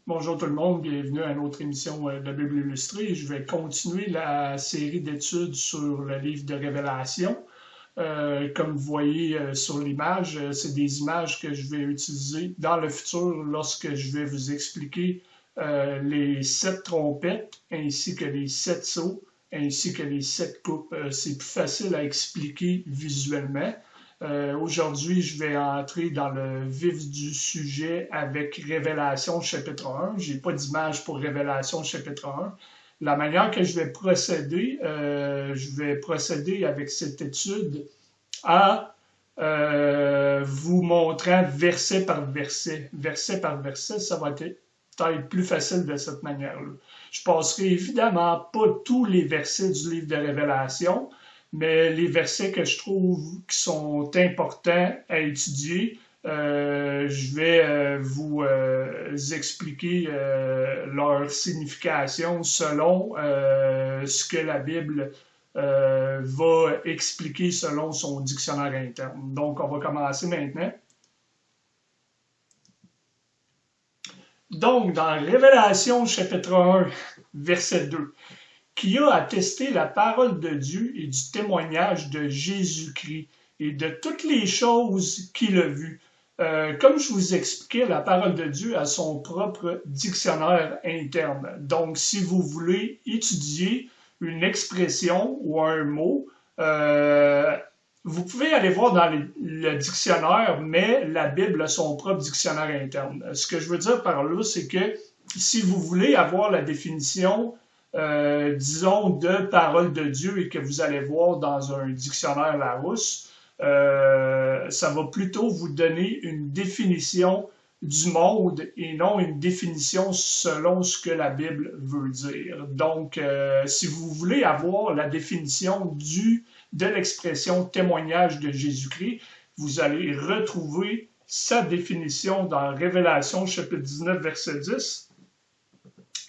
Bonjour tout le monde, bienvenue à une autre émission de la Bible illustrée. Je vais continuer la série d'études sur le livre de Révélation. Comme vous voyez sur l'image, c'est des images que je vais utiliser dans le futur lorsque je vais vous expliquer les 7 trompettes ainsi que les 7 sceaux ainsi que les 7 coupes. C'est plus facile à expliquer visuellement. Aujourd'hui, je vais entrer dans le vif du sujet avec Révélation chapitre 1. Je n'ai pas d'image pour Révélation chapitre 1. La manière que je vais procéder avec cette étude à vous montrant verset par verset. Verset par verset, ça va être peut-être plus facile de cette manière-là. Je passerai évidemment pas tous les versets du livre de Révélation, mais les versets que je trouve qui sont importants à étudier, je vais vous expliquer leur signification selon ce que la Bible va expliquer selon son dictionnaire interne. Donc, on va commencer maintenant. Donc, dans Révélation chapitre 1, verset 2, qui a attesté la parole de Dieu et du témoignage de Jésus-Christ et de toutes les choses qu'il a vues. Comme je vous expliquais, la parole de Dieu a son propre dictionnaire interne. Donc, si vous voulez étudier une expression ou un mot, vous pouvez aller voir dans le dictionnaire, mais la Bible a son propre dictionnaire interne. Ce que je veux dire par là, c'est que si vous voulez avoir la définition disons, de parole de Dieu et que vous allez voir dans un dictionnaire Larousse, ça va plutôt vous donner une définition du monde et non une définition selon ce que la Bible veut dire. Donc, si vous voulez avoir la définition de l'expression témoignage de Jésus-Christ, vous allez retrouver sa définition dans Révélation chapitre 19, verset 10.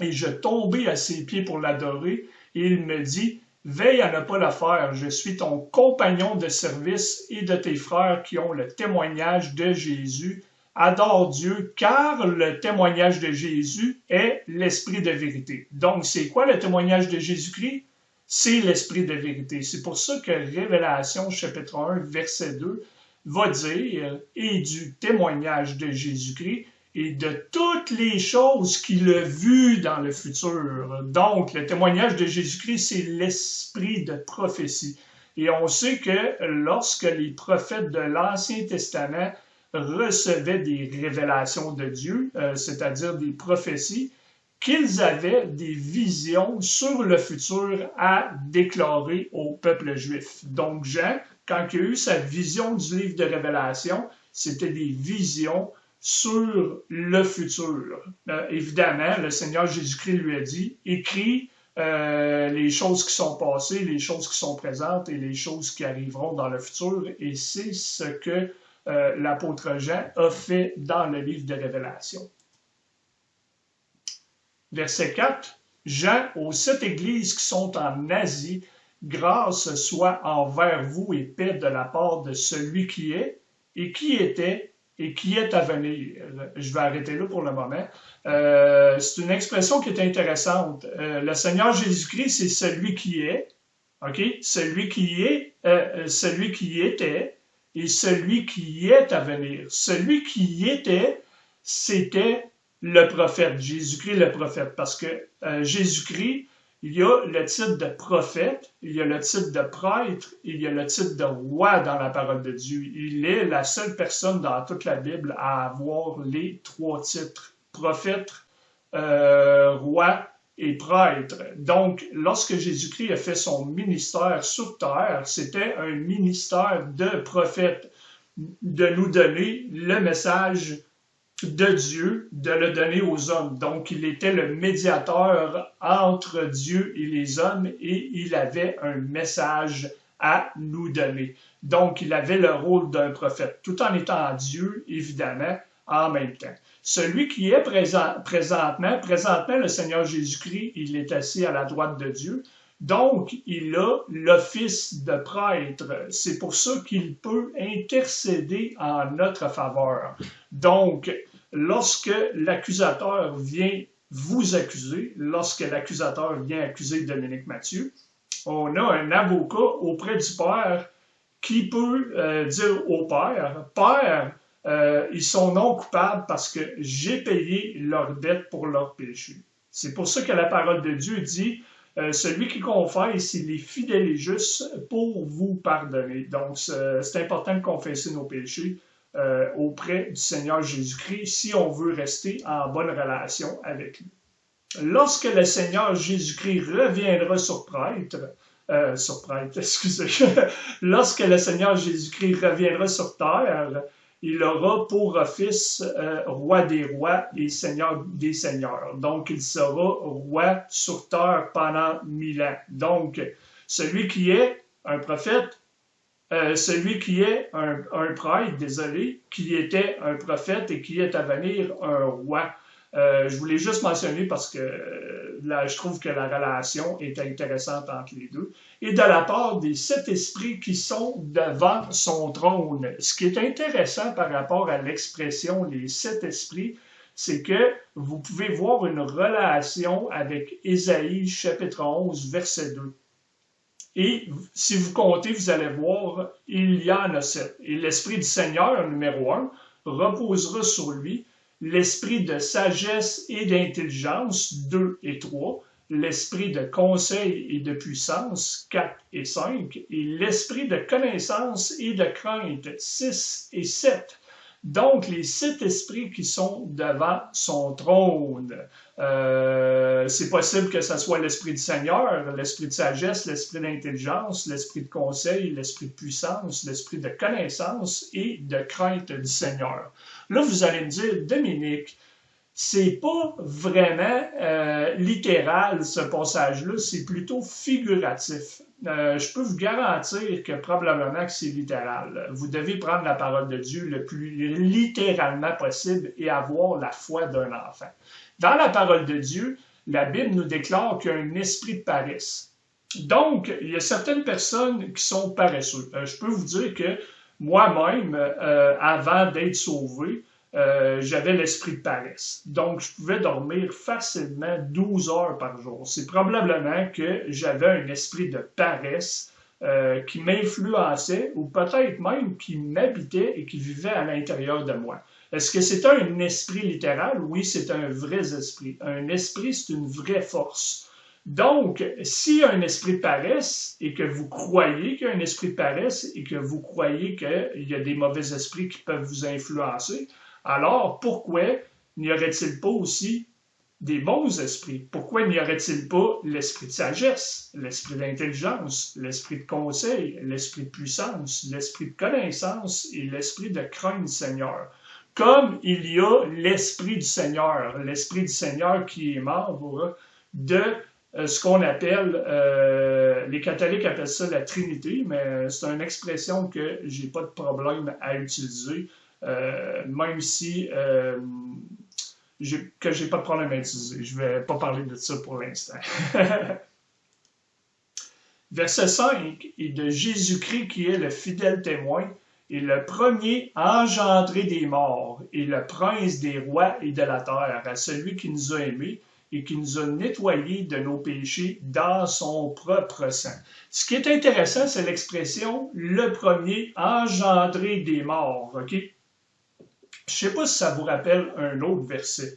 Et je tombai à ses pieds pour l'adorer, et il me dit, « Veille à ne pas la faire, je suis ton compagnon de service et de tes frères qui ont le témoignage de Jésus. Adore Dieu, car le témoignage de Jésus est l'esprit de vérité. » Donc, c'est quoi le témoignage de Jésus-Christ? C'est l'esprit de vérité. C'est pour ça que Révélation chapitre 1, verset 2 va dire, « Et du témoignage de Jésus-Christ, et de toutes les choses qu'il a vues dans le futur. » Donc, le témoignage de Jésus-Christ, c'est l'esprit de prophétie. Et on sait que lorsque les prophètes de l'Ancien Testament recevaient des révélations de Dieu, c'est-à-dire des prophéties, qu'ils avaient des visions sur le futur à déclarer au peuple juif. Donc, Jean, quand il a eu sa vision du livre de Révélation, c'était des visions sur le futur. Évidemment, le Seigneur Jésus-Christ lui a dit, écris les choses qui sont passées, les choses qui sont présentes et les choses qui arriveront dans le futur. Et c'est ce que l'apôtre Jean a fait dans le livre de Révélation. Verset 4. Jean, aux 7 églises qui sont en Asie, grâce soit envers vous et paix de la part de celui qui est et qui était et qui est à venir. Je vais arrêter là pour le moment. C'est une expression qui est intéressante. Le Seigneur Jésus-Christ, c'est celui qui est, ok? Celui qui est, celui qui était et celui qui est à venir. Celui qui était, c'était le prophète, Jésus-Christ le prophète, parce que Jésus-Christ, il y a le titre de prophète, il y a le titre de prêtre, il y a le titre de roi dans la parole de Dieu. Il est la seule personne dans toute la Bible à avoir les 3 titres, prophète, roi et prêtre. Donc, lorsque Jésus-Christ a fait son ministère sur terre, c'était un ministère de prophète, de nous donner le message de Dieu, de le donner aux hommes. Donc, il était le médiateur entre Dieu et les hommes et il avait un message à nous donner. Donc, il avait le rôle d'un prophète, tout en étant Dieu, évidemment, en même temps. Celui qui est présentement, le Seigneur Jésus-Christ, il est assis à la droite de Dieu. Donc, il a l'office de prêtre. C'est pour ça qu'il peut intercéder en notre faveur. Donc, lorsque l'accusateur vient vous accuser, lorsque l'accusateur vient accuser Dominique Mathieu, on a un avocat auprès du Père qui peut dire au Père, « Père, ils sont non coupables parce que j'ai payé leur dette pour leur péché. » C'est pour ça que la parole de Dieu dit celui qui confesse, il est fidèle et juste pour vous pardonner. Donc, c'est important de confesser nos péchés auprès du Seigneur Jésus-Christ si on veut rester en bonne relation avec lui. Lorsque le Seigneur Jésus-Christ reviendra sur prêtre, excusez, lorsque le Seigneur Jésus-Christ reviendra sur terre, il aura pour office roi des rois et seigneur des seigneurs. Donc, il sera roi sur terre pendant 1000 ans. Donc, celui qui est un prophète, celui qui est un prêtre, désolé, qui était un prophète et qui est à venir un roi. Je voulais juste mentionner parce que là, je trouve que la relation est intéressante entre les deux. Et de la part des 7 esprits qui sont devant son trône. Ce qui est intéressant par rapport à l'expression les 7 esprits, c'est que vous pouvez voir une relation avec Ésaïe chapitre 11, verset 2. Et si vous comptez, vous allez voir, il y en a 7. Et l'Esprit du Seigneur, numéro 1, reposera sur lui. L'esprit de sagesse et d'intelligence, 2 et 3, l'esprit de conseil et de puissance, 4 et 5, et l'esprit de connaissance et de crainte, 6 et 7. Donc, les 7 esprits qui sont devant son trône. C'est possible que ce soit l'esprit du Seigneur, l'esprit de sagesse, l'esprit d'intelligence, l'esprit de conseil, l'esprit de puissance, l'esprit de connaissance et de crainte du Seigneur. Là, vous allez me dire, Dominique, c'est pas vraiment littéral ce passage-là, c'est plutôt figuratif. Je peux vous garantir que probablement que c'est littéral. Vous devez prendre la parole de Dieu le plus littéralement possible et avoir la foi d'un enfant. Dans la parole de Dieu, la Bible nous déclare qu'il y a un esprit de paresse. Donc, il y a certaines personnes qui sont paresseux. Je peux vous dire que moi-même, avant d'être sauvé, j'avais l'esprit de paresse. Donc, je pouvais dormir facilement 12 heures par jour. C'est probablement que j'avais un esprit de paresse qui m'influençait ou peut-être même qui m'habitait et qui vivait à l'intérieur de moi. Est-ce que c'est un esprit littéral? Oui, c'est un vrai esprit. Un esprit, c'est une vraie force. Donc, s'il y a un esprit de paresse et que vous croyez qu'il y a un esprit de paresse et que vous croyez qu'il y a des mauvais esprits qui peuvent vous influencer, alors pourquoi n'y aurait-il pas aussi des bons esprits? Pourquoi n'y aurait-il pas l'esprit de sagesse, l'esprit d'intelligence, l'esprit de conseil, l'esprit de puissance, l'esprit de connaissance et l'esprit de crainte du Seigneur? Comme il y a l'esprit du Seigneur qui est membre de ce qu'on appelle, les catholiques appellent ça la Trinité, mais c'est une expression que j'ai pas de problème à utiliser, même si j'ai pas de problème à utiliser. Je vais pas parler de ça pour l'instant. Verset 5 est de Jésus-Christ qui est le fidèle témoin et le premier engendré des morts et le prince des rois et de la terre, à celui qui nous a aimés et qui nous a nettoyés de nos péchés dans son propre sang. Ce qui est intéressant, c'est l'expression « le premier engendré des morts ». Okay? Je ne sais pas si ça vous rappelle un autre verset.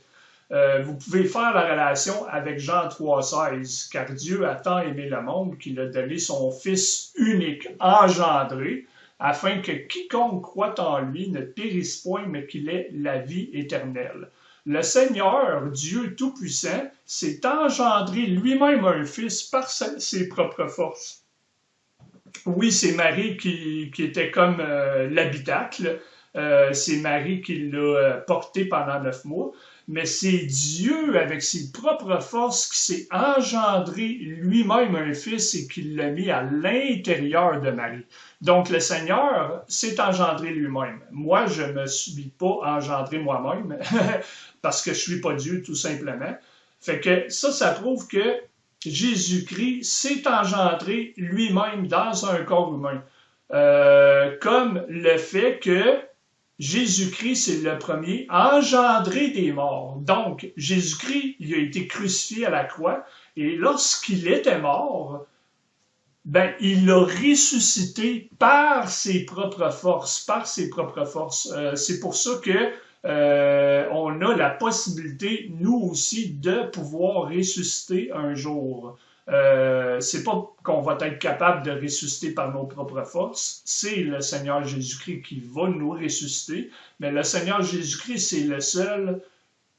Vous pouvez faire la relation avec Jean 3,16, car Dieu a tant aimé le monde qu'il a donné son Fils unique, engendré, afin que quiconque croit en lui ne périsse point, mais qu'il ait la vie éternelle. Le Seigneur, Dieu Tout-Puissant, s'est engendré lui-même un Fils par ses propres forces. Oui, c'est Marie qui était comme l'habitacle, c'est Marie qui l'a porté pendant 9 mois, mais c'est Dieu, avec ses propres forces, qui s'est engendré lui-même un Fils et qui l'a mis à l'intérieur de Marie. Donc, le Seigneur s'est engendré lui-même. Moi, je ne me suis pas engendré moi-même, parce que je ne suis pas Dieu, tout simplement. Fait que ça prouve que Jésus-Christ s'est engendré lui-même dans un corps humain. Comme le fait que Jésus-Christ, c'est le premier engendré des morts. Donc, Jésus-Christ, il a été crucifié à la croix, et lorsqu'il était mort, ben, il a ressuscité par ses propres forces, par ses propres forces. C'est pour ça que on a la possibilité, nous aussi, de pouvoir ressusciter un jour. C'est pas qu'on va être capable de ressusciter par nos propres forces, c'est le Seigneur Jésus-Christ qui va nous ressusciter, mais le Seigneur Jésus-Christ, c'est le seul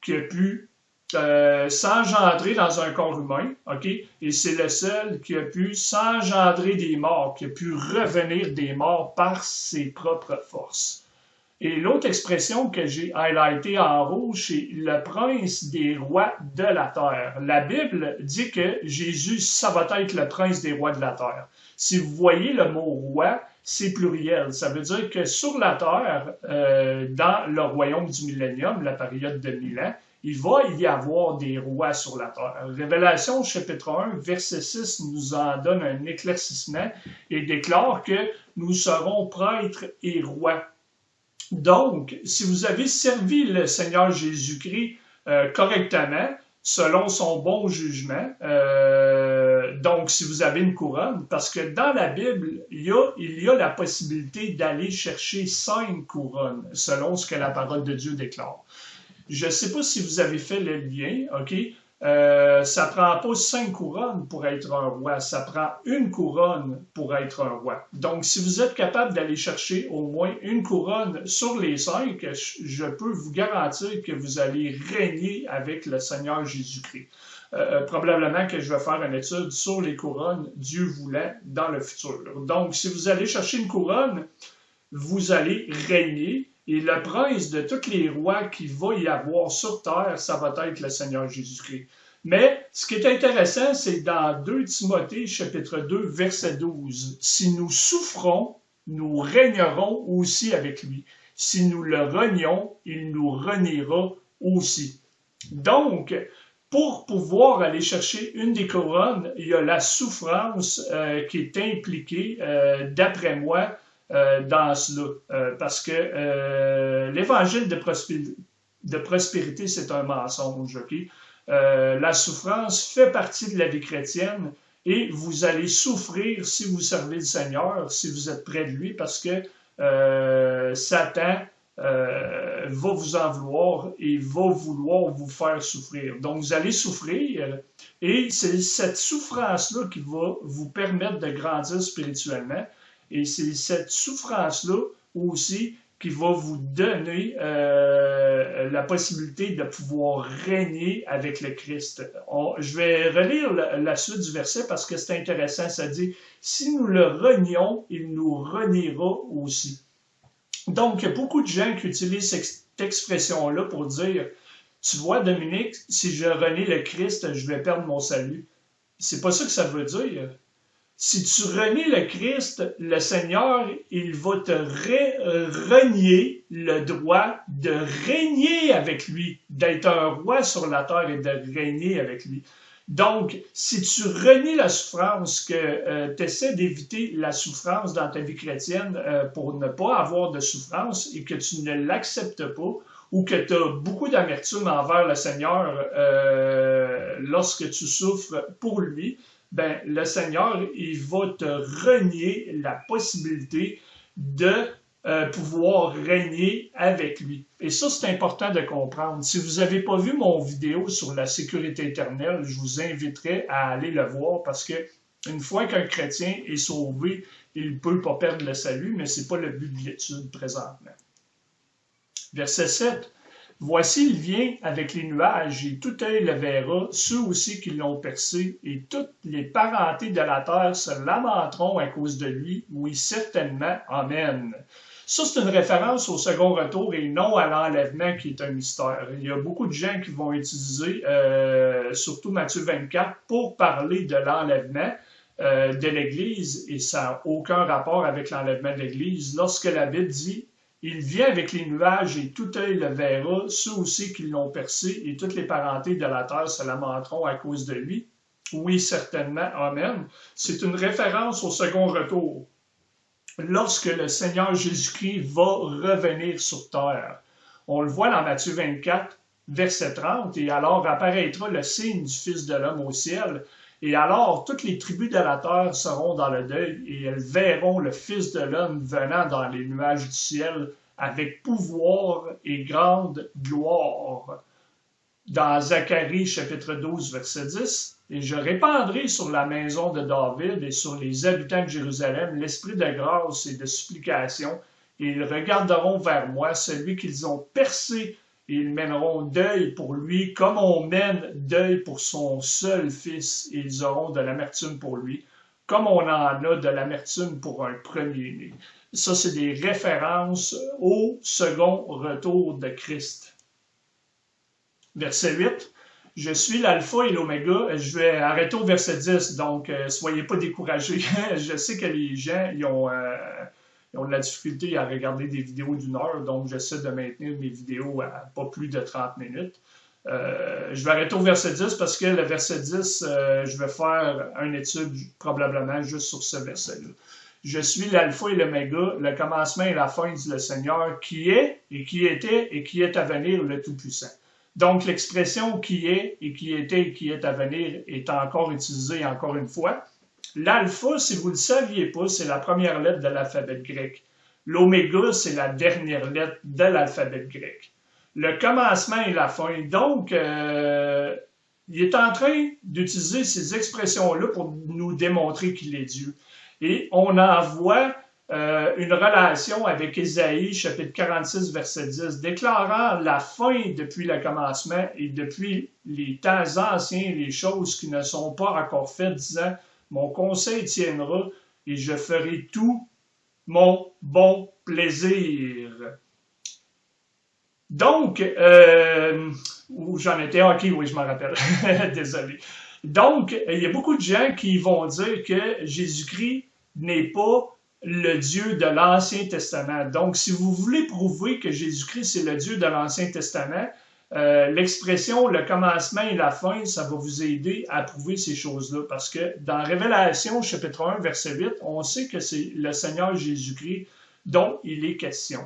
qui a pu s'engendrer dans un corps humain, ok? Et c'est le seul qui a pu s'engendrer des morts, qui a pu revenir des morts par ses propres forces. Et l'autre expression que j'ai highlightée en rouge, c'est le prince des rois de la terre. La Bible dit que Jésus, ça va être le prince des rois de la terre. Si vous voyez le mot roi, c'est pluriel. Ça veut dire que sur la terre, dans le royaume du millénium, la période de 1000 ans, il va y avoir des rois sur la terre. Révélation chapitre 1, verset 6 nous en donne un éclaircissement et déclare que nous serons prêtres et rois. Donc, si vous avez servi le Seigneur Jésus-Christ correctement, selon son bon jugement, donc si vous avez une couronne, parce que dans la Bible, il y a la possibilité d'aller chercher 5 couronnes, selon ce que la parole de Dieu déclare. Je ne sais pas si vous avez fait le lien, ok? Ça prend pas 5 couronnes pour être un roi, ça prend une couronne pour être un roi. Donc, si vous êtes capable d'aller chercher au moins une couronne sur les 5, je peux vous garantir que vous allez régner avec le Seigneur Jésus-Christ. Probablement que je vais faire une étude sur les couronnes, Dieu voulant, dans le futur. Donc, si vous allez chercher une couronne, vous allez régner. Et le prince de tous les rois qu'il va y avoir sur terre, ça va être le Seigneur Jésus-Christ. Mais ce qui est intéressant, c'est dans 2 Timothée, chapitre 2, verset 12. Si nous souffrons, nous régnerons aussi avec lui. Si nous le renions, il nous reniera aussi. Donc, pour pouvoir aller chercher une des couronnes, il y a la souffrance qui est impliquée, d'après moi, dans cela. Parce que l'évangile de prospérité, c'est un mensonge. Okay? La souffrance fait partie de la vie chrétienne et vous allez souffrir si vous servez le Seigneur, si vous êtes près de lui, parce que Satan va vous en vouloir et va vouloir vous faire souffrir. Donc, vous allez souffrir et c'est cette souffrance-là qui va vous permettre de grandir spirituellement. Et c'est cette souffrance-là aussi qui va vous donner la possibilité de pouvoir régner avec le Christ. Je vais relire la suite du verset parce que c'est intéressant. Ça dit, si nous le renions, il nous reniera aussi. Donc, il y a beaucoup de gens qui utilisent cette expression-là pour dire, tu vois, Dominique, si je renie le Christ, je vais perdre mon salut. C'est pas ça que ça veut dire. Si tu renies le Christ, le Seigneur, il va te renier le droit de régner avec lui, d'être un roi sur la terre et de régner avec lui. Donc, si tu renies la souffrance, que tu essaies d'éviter la souffrance dans ta vie chrétienne pour ne pas avoir de souffrance et que tu ne l'acceptes pas, ou que tu as beaucoup d'amertume envers le Seigneur lorsque tu souffres pour lui, ben, le Seigneur, il va te renier la possibilité de pouvoir régner avec lui. Et ça, c'est important de comprendre. Si vous n'avez pas vu mon vidéo sur la sécurité éternelle, je vous inviterai à aller le voir parce que une fois qu'un chrétien est sauvé, il ne peut pas perdre le salut, mais ce n'est pas le but de l'étude présentement. Verset 7. Voici, il vient avec les nuages, et tout œil le verra, ceux aussi qui l'ont percé, et toutes les parentés de la terre se lamenteront à cause de lui. Oui, certainement. Amen. Ça, c'est une référence au second retour et non à l'enlèvement qui est un mystère. Il y a beaucoup de gens qui vont utiliser, surtout Matthieu 24, pour parler de l'enlèvement de l'Église, et ça n'a aucun rapport avec l'enlèvement de l'Église. Lorsque la Bible dit il vient avec les nuages et tout œil le verra, ceux aussi qui l'ont percé, et toutes les parentés de la terre se lamenteront à cause de lui. Oui, certainement. Amen. C'est une référence au second retour. lorsque le Seigneur Jésus-Christ va revenir sur terre. On le voit dans Matthieu 24, verset 30, « Et alors apparaîtra le signe du Fils de l'homme au ciel, et alors toutes les tribus de la terre seront dans le deuil, et elles verront le Fils de l'homme venant dans les nuages du ciel, avec pouvoir et grande gloire. » Dans Zacharie chapitre 12, verset 10, « Et je répandrai sur la maison de David et sur les habitants de Jérusalem l'esprit de grâce et de supplication, et ils regarderont vers moi, celui qu'ils ont percé, et ils mèneront deuil pour lui, comme on mène deuil pour son seul fils, et ils auront de l'amertume pour lui, comme on en a de l'amertume pour un premier-né. » Ça, c'est des références au second retour de Christ. Verset 8, « Je suis l'alpha et l'oméga. » Je vais arrêter au verset 10, donc soyez pas découragés. Je sais que les gens ils ont de la difficulté à regarder des vidéos d'une heure, donc j'essaie de maintenir mes vidéos à pas plus de 30 minutes. Je vais arrêter au verset 10 parce que le verset 10, je vais faire une étude probablement juste sur ce verset-là. « Je suis l'alpha et l'oméga, le commencement et la fin, dit le Seigneur, qui est et qui était et qui est à venir, le Tout-Puissant. » Donc, l'expression « qui est » et « qui était » et « qui est à venir » est encore utilisée encore une fois. L'alpha, si vous ne le saviez pas, c'est la première lettre de l'alphabet grec. L'oméga, c'est la dernière lettre de l'alphabet grec. Le commencement et la fin. Donc, il est en train d'utiliser ces expressions-là pour nous démontrer qu'il est Dieu. Et on en voit une relation avec Ésaïe, chapitre 46, verset 10, déclarant la fin depuis le commencement et depuis les temps anciens, les choses qui ne sont pas encore faites, disant « Mon conseil tiendra et je ferai tout mon bon plaisir. » Donc, où j'en étais? Ok, oui, je m'en rappelle. Désolé. Donc, il y a beaucoup de gens qui vont dire que Jésus-Christ n'est pas le Dieu de l'Ancien Testament. Donc, si vous voulez prouver que Jésus-Christ c'est le Dieu de l'Ancien Testament, l'expression le commencement et la fin, ça va vous aider à prouver ces choses-là. Parce que dans Révélation, chapitre 1, verset 8, on sait que c'est le Seigneur Jésus-Christ dont il est question.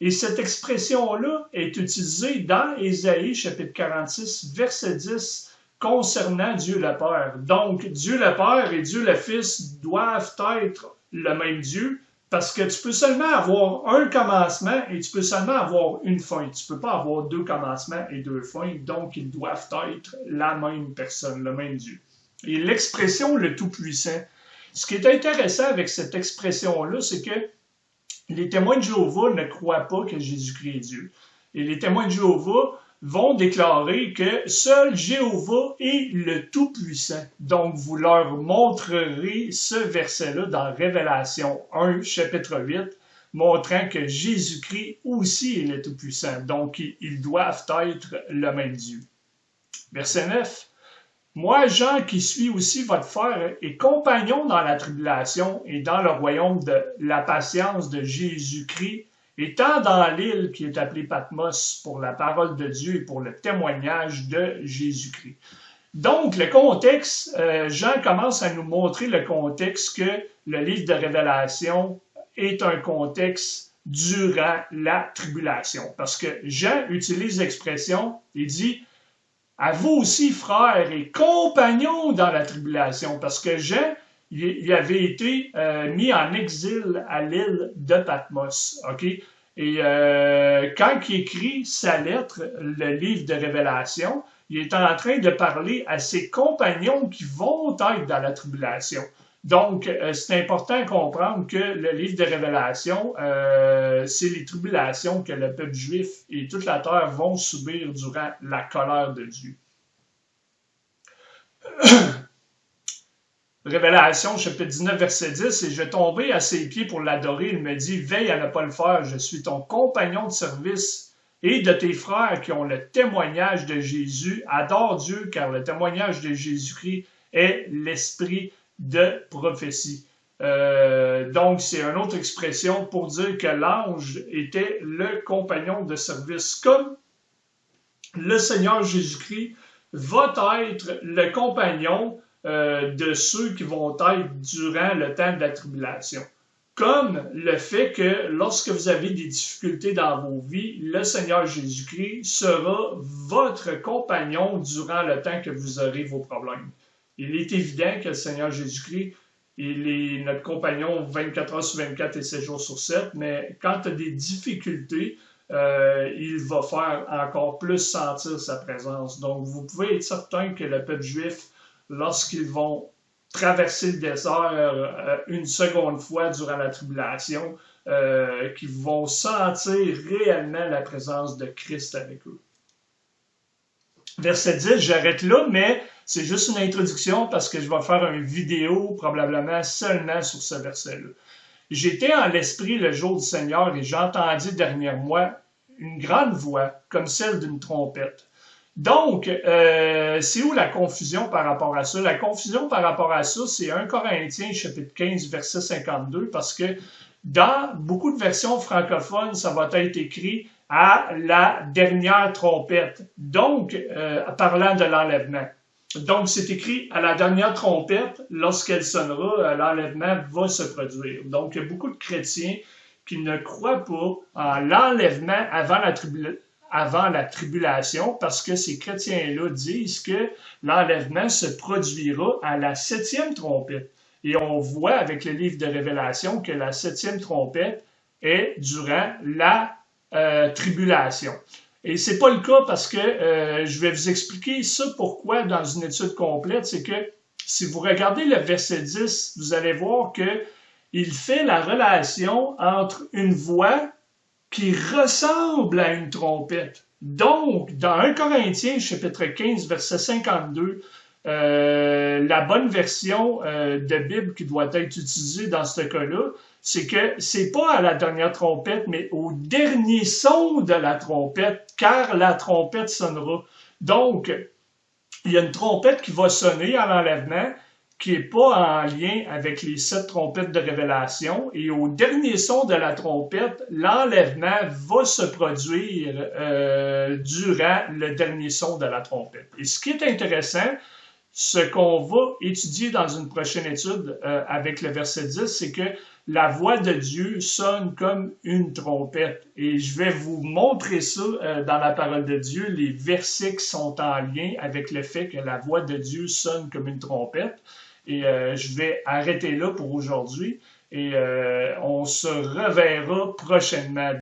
Et cette expression-là est utilisée dans Ésaïe, chapitre 46, verset 10, concernant Dieu le Père. Donc, Dieu le Père et Dieu le Fils doivent être le même Dieu, parce que tu peux seulement avoir un commencement et tu peux seulement avoir une fin. Tu ne peux pas avoir deux commencements et deux fins, donc ils doivent être la même personne, le même Dieu. Et l'expression « le Tout-Puissant », ce qui est intéressant avec cette expression-là, c'est que les témoins de Jéhovah ne croient pas que Jésus-Christ est Dieu. Et les témoins de Jéhovah vont déclarer que seul Jéhovah est le Tout-Puissant. Donc, vous leur montrerez ce verset-là dans Révélation 1, chapitre 8, montrant que Jésus-Christ aussi est le Tout-Puissant. Donc, ils doivent être le même Dieu. Verset 9. Moi, Jean, qui suis aussi votre frère et compagnon dans la tribulation et dans le royaume de la patience de Jésus-Christ, étant dans l'île qui est appelée Patmos pour la parole de Dieu et pour le témoignage de Jésus-Christ. Donc, le contexte, Jean commence à nous montrer le contexte que le livre de Révélation est un contexte durant la tribulation. Parce que Jean utilise l'expression, il dit « À vous aussi, frères et compagnons dans la tribulation », parce que Jean, il avait été mis en exil à l'île de Patmos. Okay? Et quand il écrit sa lettre, le livre de Révélation, il est en train de parler à ses compagnons qui vont être dans la tribulation. Donc, c'est important de comprendre que le livre de Révélation, c'est les tribulations que le peuple juif et toute la terre vont subir durant la colère de Dieu. Révélation, chapitre 19, verset 10, « Et je tombais à ses pieds pour l'adorer. Il me dit, veille à ne pas le faire. Je suis ton compagnon de service et de tes frères qui ont le témoignage de Jésus. Adore Dieu, car le témoignage de Jésus-Christ est l'esprit de prophétie. » Donc, c'est une autre expression pour dire que l'ange était le compagnon de service, comme le Seigneur Jésus-Christ va être le compagnon de ceux qui vont être durant le temps de la tribulation. comme le fait que lorsque vous avez des difficultés dans vos vies, le Seigneur Jésus-Christ sera votre compagnon durant le temps que vous aurez vos problèmes. Il est évident que le Seigneur Jésus-Christ, il est notre compagnon 24 heures sur 24 et 7 jours sur 7, mais quand tu as des difficultés, il va faire encore plus sentir sa présence. Donc, vous pouvez être certain que le peuple juif, lorsqu'ils vont traverser le désert une seconde fois durant la tribulation, qu'ils vont sentir réellement la présence de Christ avec eux. Verset 10, j'arrête là, mais c'est juste une introduction parce que je vais faire une vidéo probablement seulement sur ce verset-là. J'étais en l'esprit le jour du Seigneur et j'entendis derrière moi une grande voix comme celle d'une trompette. Donc, c'est où la confusion par rapport à ça? La confusion par rapport à ça, c'est 1 Corinthiens chapitre 15, verset 52, parce que dans beaucoup de versions francophones, ça va être écrit à la dernière trompette, donc parlant de l'enlèvement. Donc, c'est écrit à la dernière trompette, lorsqu'elle sonnera, l'enlèvement va se produire. Donc, il y a beaucoup de chrétiens qui ne croient pas en l'enlèvement avant la tribulation, parce que ces chrétiens-là disent que l'enlèvement se produira à la 7e trompette. Et on voit avec le livre de Révélation que la 7e trompette est durant la tribulation. Et c'est pas le cas parce que je vais vous expliquer ça pourquoi dans une étude complète, c'est que si vous regardez le verset 10, vous allez voir que il fait la relation entre une voix qui ressemble à une trompette. Donc, dans 1 Corinthiens, chapitre 15, verset 52, la bonne version de Bible qui doit être utilisée dans ce cas-là, c'est que c'est pas à la dernière trompette, mais au dernier son de la trompette, car la trompette sonnera. Donc, il y a une trompette qui va sonner à l'enlèvement, qui n'est pas en lien avec les 7 trompettes de Révélation. Et au dernier son de la trompette, l'enlèvement va se produire durant le dernier son de la trompette. Et ce qui est intéressant, ce qu'on va étudier dans une prochaine étude avec le verset 10, c'est que la voix de Dieu sonne comme une trompette. Et je vais vous montrer ça dans la parole de Dieu, les versets qui sont en lien avec le fait que la voix de Dieu sonne comme une trompette. Et je vais arrêter là pour aujourd'hui et on se reverra prochainement.